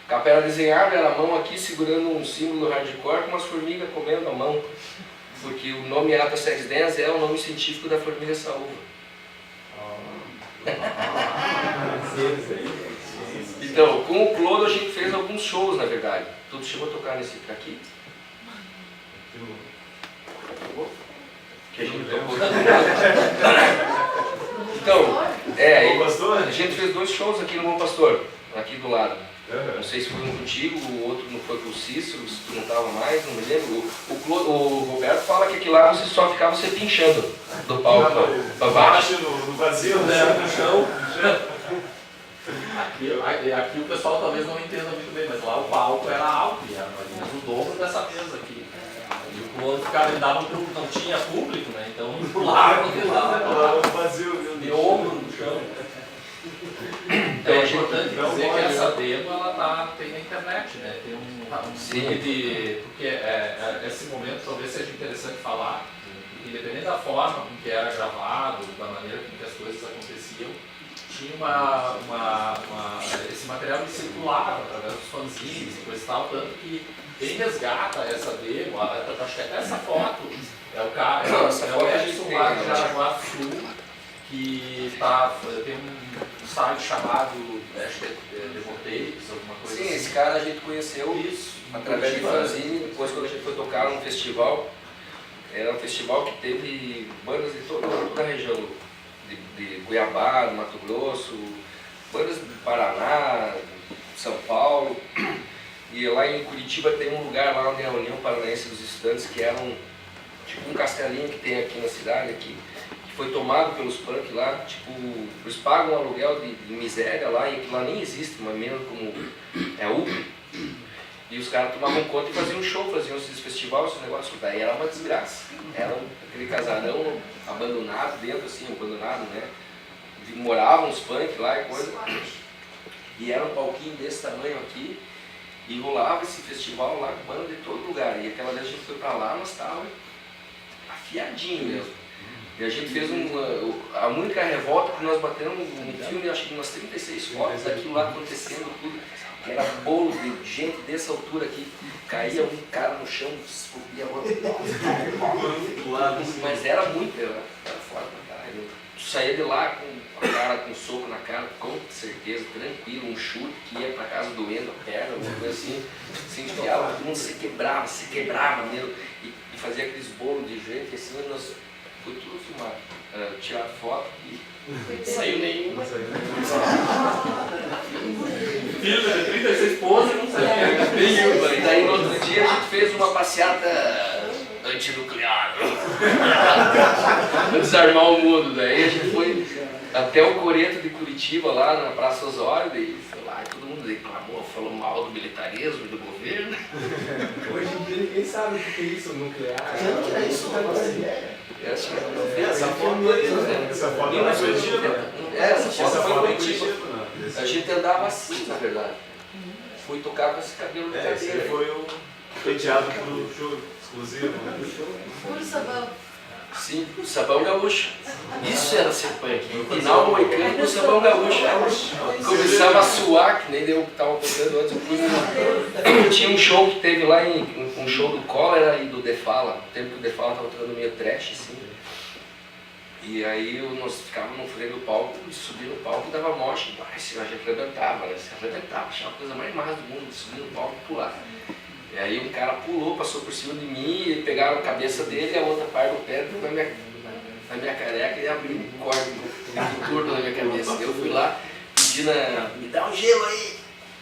A capa era desenhada, era a mão aqui segurando um símbolo hardcore com umas formigas comendo a mão. Porque o nome Ataceres dens é o nome científico da formiga saúva. Então, com o Clodo a gente fez alguns shows, na verdade. Tudo chegou a tocar nesse aqui. Que a gente tocou. Então, a gente fez 2 shows aqui no Bom Pastor, aqui do lado. Não sei se foi um contigo, o outro não foi com o Cícero, se tu não estava mais, não me lembro. O Roberto fala que aqui lá você só ficava se pinchando do palco para baixo. No vazio, né? No chão. Aqui o pessoal talvez não entenda muito bem, mas lá o palco era alto, era mais ou menos o dobro dessa mesa aqui. E o outro cara, ele dava não tinha público, né? Então pulava vazio, de ombro no chão. Então é importante dizer que essa demo ela tem na internet, né? Tem um link de. Porque esse momento talvez seja interessante falar, independente da forma com que era gravado, da maneira com que as coisas aconteciam, tinha esse material que circulava através dos fanzines e coisa e tal, tanto que quem resgata essa demo, acho que até essa foto, é o cara, é o Edson lá de Jaraguá Sul, que tem um site chamado, acho que é Demotapes, alguma coisa assim. Sim, esse cara a gente conheceu através de fanzine, depois quando a gente foi tocar num festival, era um festival que teve bandas de toda a região, de Cuiabá, do Mato Grosso, bandas do Paraná, São Paulo, e lá em Curitiba tem um lugar lá onde é a União Paranaense dos Estudantes, que era tipo um castelinho que tem aqui na cidade, que foi tomado pelos punk lá, tipo, eles pagam um aluguel de miséria lá, e aquilo lá nem existe, mas mesmo como é Uber, e os caras tomavam conta e faziam um show, faziam esses festivais, esses negócios, daí era uma desgraça, era aquele casarão abandonado dentro, assim, abandonado, né, moravam os punk lá e coisa, e era um palquinho desse tamanho aqui, e rolava esse festival lá com banda de todo lugar, e aquela vez a gente foi pra lá, nós estávamos afiadinho mesmo. E a gente fez a única revolta que nós batemos um filme, acho que umas 36 fotos daquilo lá acontecendo, tudo. Era bolo de gente dessa altura aqui, caía um cara no chão, subia outro. Mas era muito, era foda pra caralho. Saía de lá com a cara, com um soco na cara, com certeza, tranquilo, um chute que ia pra casa doendo a perna, alguma coisa assim, se enfiava, todo mundo se quebrava mesmo, e fazia aqueles bolos de gente, assim, nós foi tudo filmado, tirar foto e não saiu nenhuma. Filho de 36 poses, não saiu nenhuma. E daí no outro dia a gente fez uma passeata antinuclear, desarmar o mundo. Daí a gente foi até o Coreto de Curitiba, lá na Praça Osório, e foi lá e todo mundo reclamou, falou mal do militarismo, do governo. Hoje em dia ninguém sabe o que é isso, nuclear. Que é isso, essa foto foi Curitiba. A gente andava assim, na verdade. Fui tocar com esse cabelo de cadeira. Esse foi o penteado pro show exclusivo. Puro sabão. Sim, sabão gaúcho. Isso era ser punk. Final moicano com sabão gaúcho. Começava a suar, que nem eu estava contando antes. Tinha um show que teve lá, um show do Cólera e do Defala. No tempo que o Defala estava tocando meio trash, assim. E aí nós ficávamos no freio do palco, e subia no palco e dava moche. A gente arrebentava, né? Se arrebentava, achava a coisa mais massa do mundo, subir no palco e pular. E aí um cara pulou, passou por cima de mim, e pegaram a cabeça dele e a outra parte do pé na minha careca e abriu um corte de turno na minha cabeça. Eu fui lá, pedi me dá um gelo aí.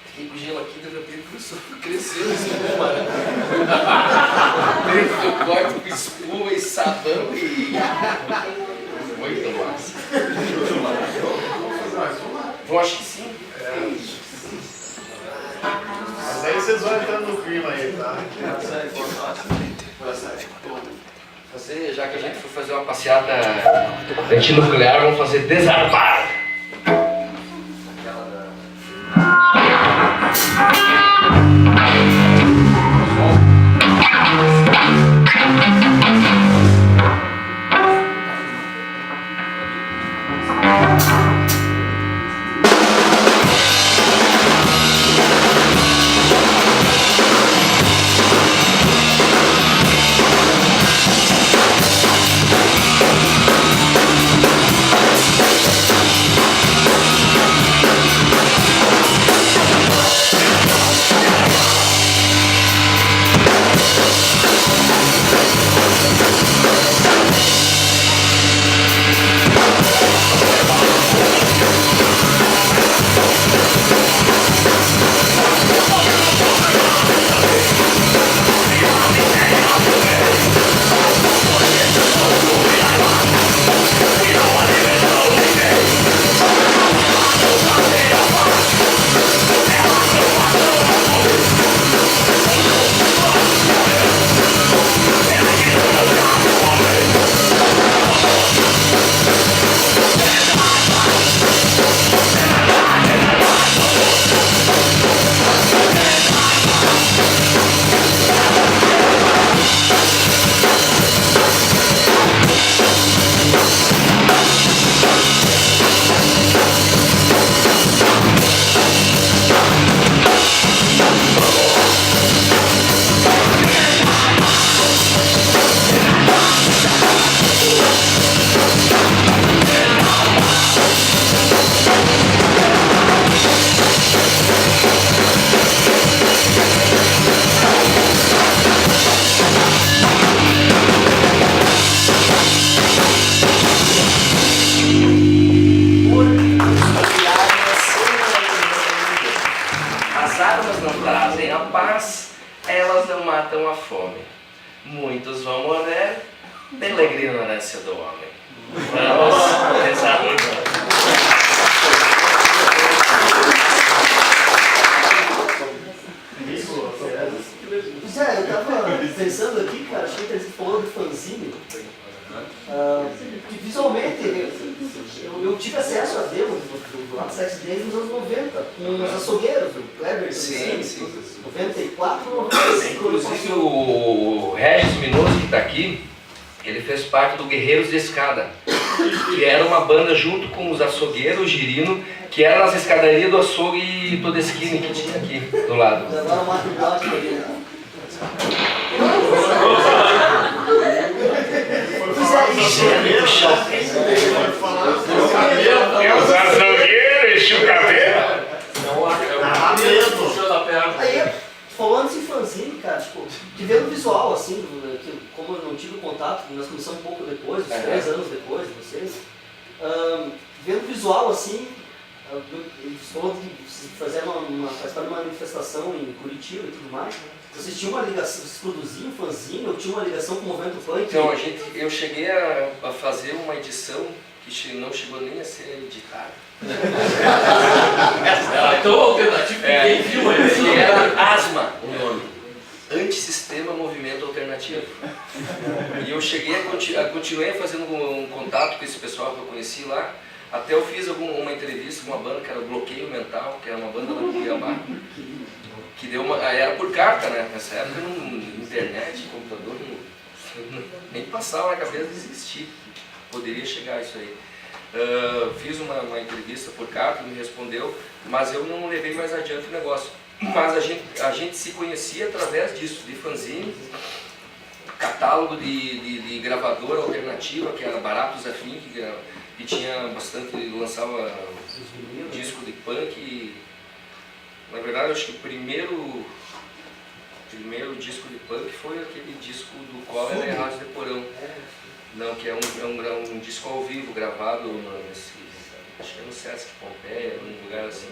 Fiquei com o gelo aqui, de repente começou a crescer a espuma, né? Eu corto com espuma e sabão e... Muito massa. Eu acho que sim. Mas aí vocês vão entrando no clima aí, tá? Já que a gente foi fazer uma passeata antinuclear, vamos fazer desarmar. As armas não trazem a paz, elas não matam a fome. Muitos vão morrer pela ignorância do homem. Vamos rezar muito. Zé, eu tava pensando aqui, cara, achei que você falou do fanzine. Que visualmente eu tive acesso a demo do Hot Sex Days nos anos 90, com os açougueiros, o Kleber, Sim. 94, 95. Inclusive o Regis Minoso, que está aqui, ele fez parte do Guerreiros de Escada, que era uma banda junto com os açougueiros, o Girino, que era nas escadarias do açougue Todeschini que tinha aqui do lado. Agora o Marco Bloch ali, né? É os açougueiros, chucaveiro. Aí, falando assim, fanzine, cara, tipo, que vendo o visual, assim, como eu não tive contato, nós começamos um pouco depois, uns 3 anos depois de vocês, vendo o visual, assim, eles falaram que vocês participaram de uma manifestação em Curitiba e tudo mais. Vocês tinham uma ligação, vocês produziam fanzine ou tinham uma ligação com o movimento punk? Então, eu cheguei a fazer uma edição que não chegou nem a ser editada. Então, alternativo, ninguém viu Que ele. era ASMA, o nome. Antissistema Movimento Alternativo. E eu cheguei continuei fazendo um contato com esse pessoal que eu conheci lá. Até eu fiz uma entrevista com uma banda que era o Bloqueio Mental, que era uma banda lá do Cuiabá. Que deu era por carta, né? Nessa época, internet, computador, nem passava na cabeça de existir. Poderia chegar a isso aí. Fiz uma entrevista por carta, me respondeu, mas eu não levei mais adiante o negócio. Mas a gente se conhecia através disso, de fanzine, catálogo de gravadora alternativa, que era Baratos Afim, que tinha bastante, lançava disco de punk. Na verdade, acho que o primeiro disco de punk foi aquele disco do Cólera e Rádio de Porão. Não, que é um disco ao vivo, gravado acho que é no Sesc Pompeia, num lugar assim.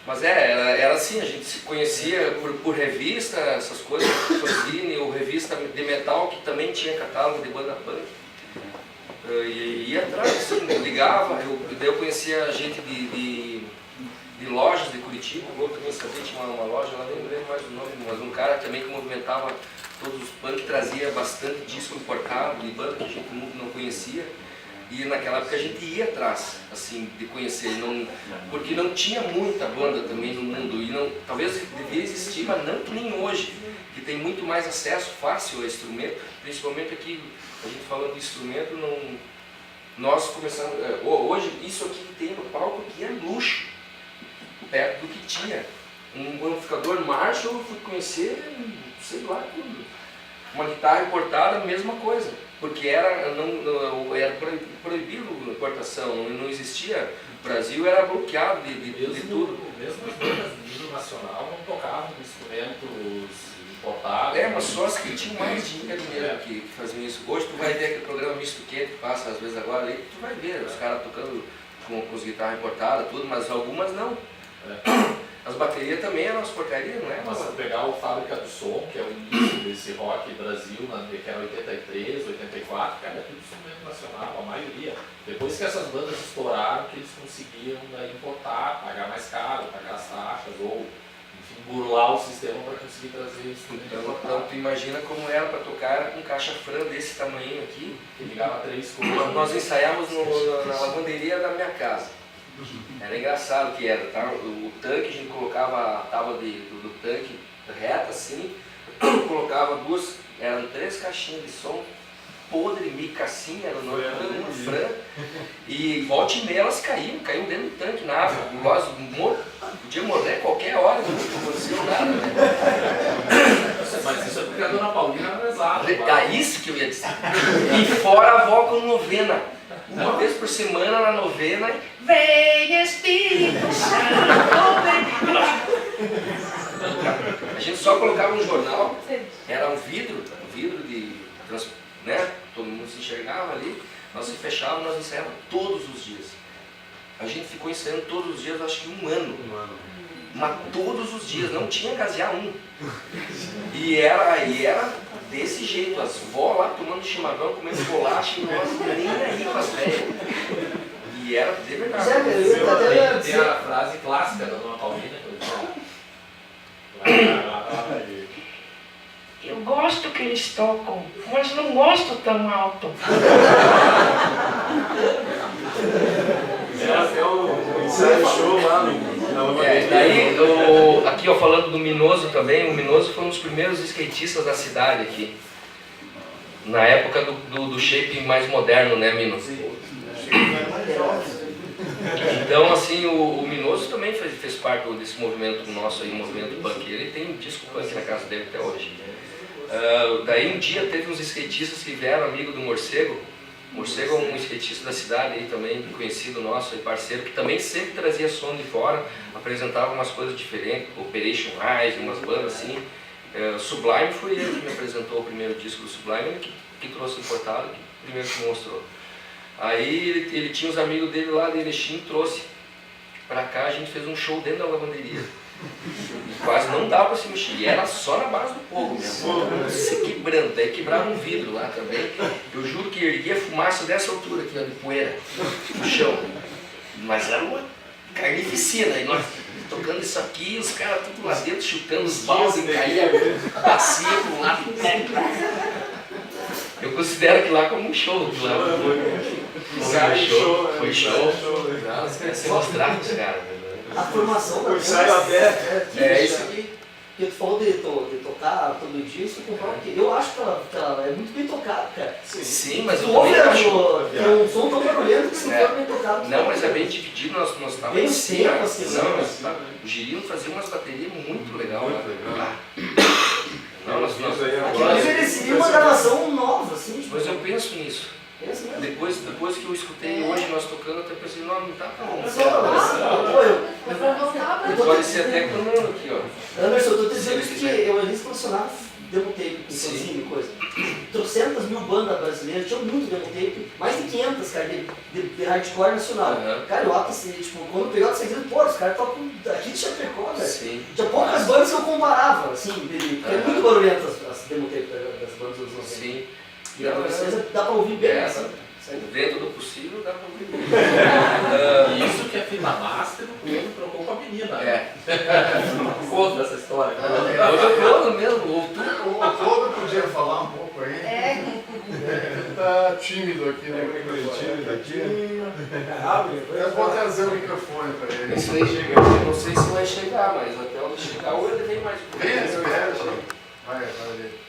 Mas era assim, a gente se conhecia por revista, essas coisas, fanzine, ou revista de metal, que também tinha catálogo de banda punk. E ia atrás, assim, ligava, daí eu conhecia gente de lojas de Curitiba, eu também sabia, tinha uma loja lá, nem lembro mais o nome, mas um cara também que movimentava todos os punk, trazia bastante disco importado de banda que a gente não conhecia. E naquela época a gente ia atrás, assim, de conhecer, porque não tinha muita banda também no mundo, e talvez devia existir, mas não que nem hoje, que tem muito mais acesso fácil a instrumento, principalmente aqui, a gente falando de instrumento, nós começamos, hoje isso aqui que tem no palco aqui é luxo, perto do que tinha. Um amplificador Marshall eu fui conhecer, sei lá, tudo. Uma guitarra importada, mesma coisa. Porque era proibido a importação, não existia. O Brasil era bloqueado de tudo. Mesmo as bandas de nível nacional não tocavam instrumentos importados. Mas só as que tinham mais dinheiro mesmo que faziam isso. Hoje tu vai ver aquele programa Misto Quente que passa às vezes agora ali, tu vai ver os caras tocando com as guitarras importadas, tudo, mas algumas não. As baterias também eram as porcarias, não é? Mas se pegar o Fábrica do Som, que é o início desse rock Brasil, que era 83, 84, cara, é tudo instrumento nacional, a maioria. Depois que essas bandas estouraram, que eles conseguiam importar, pagar mais caro, pagar as taxas, ou enfim, burlar o sistema para conseguir trazer instrumento importado. Então tu imagina como era para tocar com caixa Fran desse tamanho aqui. Que ligava 3 coisas. Nós ensaiávamos na lavanderia da minha casa. Era engraçado que era, tá? O tanque, a gente colocava a tábua do tanque reta assim, colocava eram 3 caixinhas de som, podre, mica assim, era o nome da Fran, e volta e meia elas caíam dentro do tanque na água. Nós podia morrer qualquer hora, não aconteceu nada, né? Mas isso é porque a dona Paulina era exata. É isso que eu ia dizer. E fora a avó com novena. Uma vez por semana na novena, vem Espírito Santo, vem. A gente só colocava um jornal, era um vidro de né? Todo mundo se enxergava ali, nós se fechávamos, nós ensaiávamos todos os dias. A gente ficou ensaiando todos os dias, acho que um ano. Mas todos os dias, não tinha gasear um. E era desse jeito, as vó lá tomando chimarrão, comendo bolacha, e nós nem aí com as velhas. E era de verdade. Zé, cara, eu até ia Tem dizer- a frase clássica da Dona Paulina, que eu falo. Eu gosto que eles tocam, mas não gosto tão alto. Até o ensaio show lá na lavanderia. Daí, aqui ó, falando do Minoso também, o Minoso foi um dos primeiros skatistas da cidade aqui. Na época do shape mais moderno, né, Minos? Então, assim, o Minoso também fez parte desse movimento nosso aí, movimento punk. Ele tem um disco punk na casa dele até hoje. Daí um dia teve uns skatistas que vieram amigo do Morcego. O Morcego é um skatista da cidade aí também, conhecido nosso e parceiro, que também sempre trazia som de fora, apresentava umas coisas diferentes, Operation Rise, umas bandas assim. Sublime foi ele que me apresentou o primeiro disco do Sublime, ele que trouxe importado, que primeiro que mostrou. Aí ele tinha os amigos dele lá de Erechim, trouxe pra cá, a gente fez um show dentro da lavanderia. E quase não dava pra se mexer, e era só na base do fogo mesmo, se quebrando, daí quebrava um vidro lá também. Eu juro que erguia fumaça dessa altura aqui, ó, de poeira, no chão. Mas era uma carnificina, e nós tocando isso aqui, os caras tudo lá dentro chutando os baldes, caía bacia pra um lado. Eu considero que lá como um show, que lá foi show. Não, os caras se mostraram os caras. A formação da O ensaio aberto. É isso aqui. Porque tu falou de tocar todo dia, isso comprova que eu acho que ela é muito bem tocada, cara. Sim, mas eu Tu ouve também acho. um som tão barulhento que se não É. for bem tocado. Não, mas é bem dividido, nós estávamos Bem em os cima. temas que Não, são. mas o Girino fazia umas baterias muito legal. Muito lá. legal. Não, nós Aquilo merecia uma gravação nova, assim, tipo. Mas eu penso nisso. Pensa mesmo. Depois que eu escutei hoje nós tocando, até pensei, não tá bom. Mas, pô, Mas pra voltar pra Pode ser até cronômetro aqui, ó. Anderson, eu tô te dizendo isso porque eu ali colecionava demo tape, com Sim. fanzine e coisa. Trocentas mil bandas brasileiras, tinha muito demo tape, mais de 500, cara, de hardcore nacional. Aham. Cara, eu assim, tipo, quando eu pegava essa pô, os caras tocam aqui de Chapecó, velho. Sim. Tinha poucas bandas que eu comparava, assim, porque é Aham. muito barulhento as demo tape das bandas dos anos 90. Sim. E a vocês dá pra ouvir bem, É, assim. Dentro do possível dá pra ouvir. E isso que a fita master, o Pedro trocou com a menina. É. Conta essa história. Hoje eu falo mesmo, ou tu. O Clodo podia falar um pouco aí. Ele tá tímido aqui, né? Eu vou trazer o microfone para ele. Isso aí chega. Eu não sei se vai chegar, mas até onde chegar, ou ele vem mais um pouco. Vem, espera, vai ali.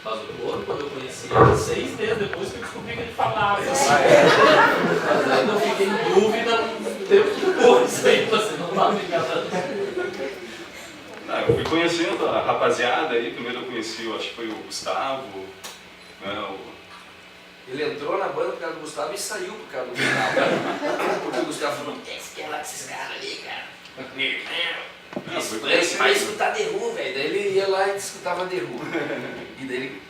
Mas o Coro, quando eu conheci ele, 6 meses depois que eu descobri que ele falava. Mas ainda eu fiquei em dúvida um tempo depois ainda, assim, não estava me enganando. Eu fui conhecendo a rapaziada aí, primeiro eu conheci, eu acho que foi o Gustavo, né, Ele entrou na banda por causa do Gustavo e saiu por causa do Gustavo. Porque o Gustavo falou, tem que esquelar com esses caras ali, cara. Isso, vai escutar The Who, velho. Daí ele ia lá e escutava The Who. E daí ele...